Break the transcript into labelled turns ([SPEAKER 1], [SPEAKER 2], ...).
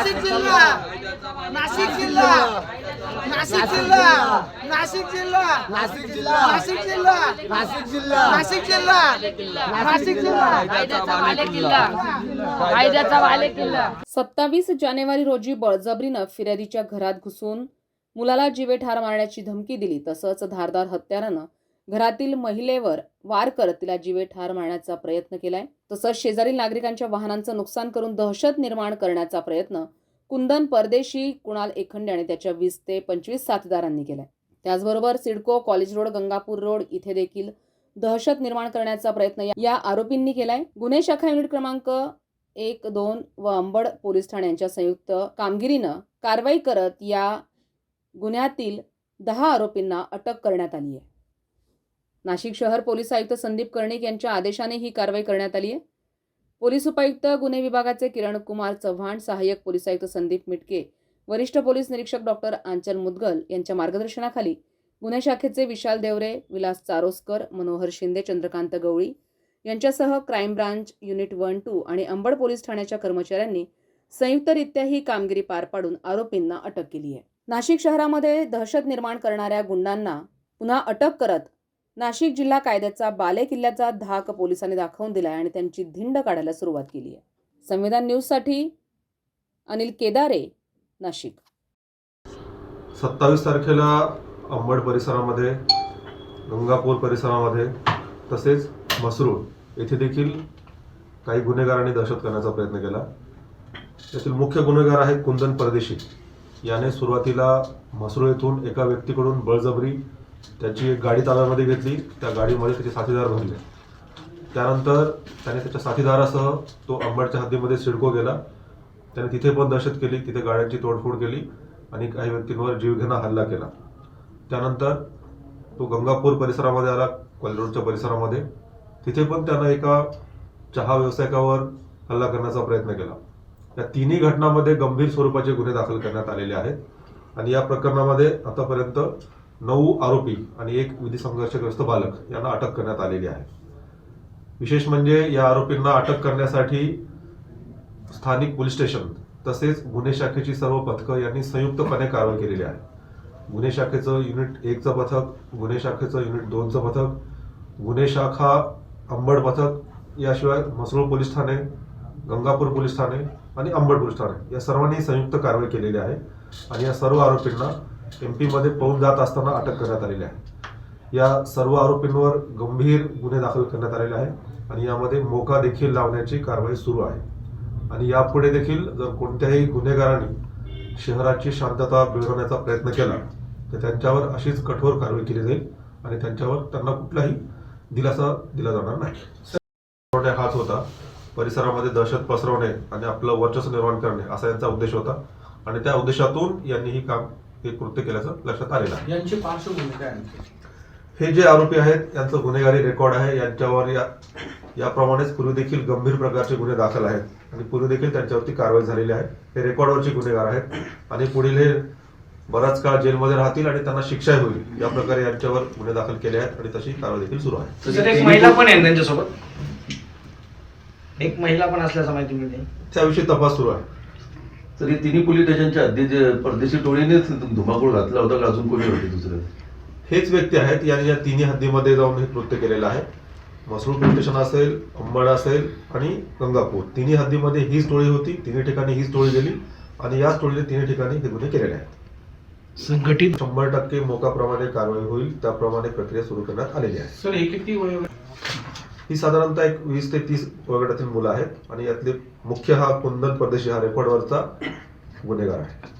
[SPEAKER 1] नाशिक जिल्हा नाशिक जिल्हा नाशिक जिल्हा नाशिक जिल्हा नाशिक जिल्हा नाशिक जिल्हा नाशिक जिल्हा नाशिक जिल्हा नाशिक जिल्हा
[SPEAKER 2] कायद्याचा बालेकिल्ला कायद्याचा बालेकिल्ला
[SPEAKER 3] 27 जानेवारी रोजी बळजबरीनं फिर्यादीच्या घरात घुसून मुलाला जीवे ठार मारण्याची धमकी दिली. तसंच धारदार हत्यारानं घरातील महिलेवर वार करत तिला जीवे ठार मारण्याचा प्रयत्न केलाय. तसंच शेजारील नागरिकांच्या वाहनांचं नुकसान करून दहशत निर्माण करण्याचा प्रयत्न कुंदन परदेशी, कुणाल एखंडे आणि त्याच्या 20 ते 25 साथीदारांनी केलाय. त्याचबरोबर CIDCO, college road, Gangapur road इथे देखील दहशत निर्माण करण्याचा प्रयत्न या आरोपींनी केलाय. गुन्हे शाखा युनिट क्रमांक 1, 2 व अंबड पोलीस ठाण्यांच्या संयुक्त कामगिरीनं कारवाई करत या गुन्ह्यातील 10 आरोपींना अटक करण्यात आली आहे. नाशिक शहर पोलीस आयुक्त संदीप कर्णिक यांच्या आदेशाने ही कारवाई करण्यात आली आहे. पोलीस उपायुक्त गुन्हे विभागाचे किरण कुमार चव्हाण, सहाय्यक पोलीस आयुक्त संदीप मिटके, वरिष्ठ पोलीस निरीक्षक डॉक्टर आंचल मुदगल यांच्या मार्गदर्शनाखाली गुन्हे शाखेचे विशाल देवरे, विलास चारोस्कर, मनोहर शिंदे, चंद्रकांत गवळी यांच्यासह क्राईम ब्रांच युनिट 1, 2 आणि अंबड पोलीस ठाण्याच्या कर्मचाऱ्यांनी संयुक्तरित्या ही कामगिरी पार पाडून आरोपींना अटक केली आहे. नाशिक शहरामध्ये दहशत निर्माण करणाऱ्या गुंडांना पुन्हा अटक करत नाशिक जिल्हा कायद्याचा बालेकिल्ल्याचा धाक पोलिसांनी दाखवून दिलाय आणि त्यांची धिंड काढायला सुरुवात केली आहे. संविधान न्यूजसाठी अनिल केदारे, नाशिक.
[SPEAKER 4] 27 तारखेला अंबड परिसरामध्ये, गंगापूर परिसरामध्ये तसेच मसरूळ येथे देखील काही गुन्हेगारांनी दहशत करण्याचा प्रयत्न केला. यातील मुख्य गुन्हेगार आहेत कुंदन परदेशी. याने सुरुवातीला मसरूळ येथून एका व्यक्तीकडून बळजबरी त्याची एक गाडी ताब्यामध्ये घेतली. त्या गाडीमध्ये त्याचे साथीदार भरले. त्यानंतर त्याने त्याच्या साथीदारासह तो अंबडच्या हद्दीमध्ये सिडको गेला. त्याने तिथे पण दहशत केली, तिथे गाड्यांची तोडफोड केली आणि काही व्यक्तींवर जीवघेणा हल्ला केला. त्यानंतर तो गंगापूर परिसरामध्ये आला, कॉलेज रोडच्या परिसरामध्ये. तिथे पण त्यानं एका चहा व्यावसायिकावर हल्ला करण्याचा प्रयत्न केला. या तिन्ही घटनांमध्ये गंभीर स्वरूपाचे गुन्हे दाखल करण्यात आलेले आहेत आणि या प्रकरणामध्ये आतापर्यंत 9 आरोपी आणि 1 विधी संघर्षग्रस्त बालक यांना अटक करण्यात आलेली आहे. विशेष म्हणजे या आरोपींना अटक करण्यासाठी स्थानिक पोलीस स्टेशन तसेच गुन्हे शाखेची सर्व पथकं यांनी संयुक्तपणे कारवाई केलेली आहे. गुन्हे शाखेचं युनिट 1चं पथक, गुन्हे शाखेचं युनिट 2चं पथक, गुन्हे शाखा अंबड पथक, याशिवाय मसरूळ पोलीस ठाणे, गंगापूर पोलीस ठाणे आणि अंबड पोलीस ठाणे या सर्वांनी संयुक्त कारवाई केलेली आहे आणि या सर्व आरोपींना MP मध्ये पळून जात असताना अटक करण्यात आलेली आहे. या सर्व आरोपींवर गंभीर गुन्हे दाखल करण्यात आलेले आहे आणि यामध्ये मोका देखील लावण्याची कारवाई सुरू आहे आणि यापुढे देखील जर कोणत्याही गुन्हेगारांनी शहराची शांतता बिघडवण्याचा प्रयत्न केला तर त्यांच्यावर अशीच कठोर कारवाई केली जाईल आणि त्यांना कुठलाही दिलासा दिला जाणार नाही. हाच होता परिसरामध्ये दहशत पसरवणे आणि आपलं वर्चस्व निर्माण करणे असा यांचा उद्देश होता आणि त्या उद्देशातून यांनी हे कृत्य केल्याचं लक्षात आलेलं आहे.
[SPEAKER 1] यांची पार्श्वभूमी काय?
[SPEAKER 4] हे जे आरोपी आहेत यांचं गुन्हेगारी रेकॉर्ड आहे. यांच्यावर याप्रमाणेच पूर्वी देखील गंभीर प्रकारचे गुन्हे दाखल आहेत आणि पूर्वी देखील त्यांच्यावरती कारवाई झालेली आहे. हे रेकॉर्डवरचे गुन्हेगार आहेत आणि पुढील हे बराच काळ जेलमध्ये राहतील आणि त्यांना शिक्षा होईल या प्रकारे यांच्यावर गुन्हे दाखल केले आहेत आणि तशी कारवाई देखील सुरू आहे.
[SPEAKER 2] एक महिला पण आहे त्यांच्यासोबत, एक महिला पण असल्याचं माहिती मिळते.
[SPEAKER 4] त्याविषयी तपास सुरू आहे.
[SPEAKER 5] तर हे तिन्ही पोलीस स्टेशनच्या हद्दीत परदेशी टोळीनेच धुमाकूळ घातला होता का अजून कोणी होते दुसरे?
[SPEAKER 4] हेच व्यक्ती आहेत. यांनी या तिन्ही हद्दीमध्ये जाऊन हे कृत्य केलेलं आहे. मसरूळ पोलीस स्टेशन असेल, अंबड असेल आणि गंगापूर तिन्ही हद्दीमध्ये हीच टोळी होती. तिन्ही ठिकाणी हीच टोळी गेली आणि याच टोळीने तिन्ही ठिकाणी हे गुन्हे केलेले आहेत.
[SPEAKER 2] संघटित
[SPEAKER 4] 100% मोकाप्रमाणे कारवाई होईल त्याप्रमाणे प्रक्रिया सुरू करण्यात आलेली आहे.
[SPEAKER 1] सर, हे किती वय?
[SPEAKER 4] ही साधारणतः एक 20 ते 30 वयोगटातील मुलं आहेत आणि यातले मुख्य हा कुंदन परदेशी हा रेकॉर्डवरचा गुन्हेगार आहे.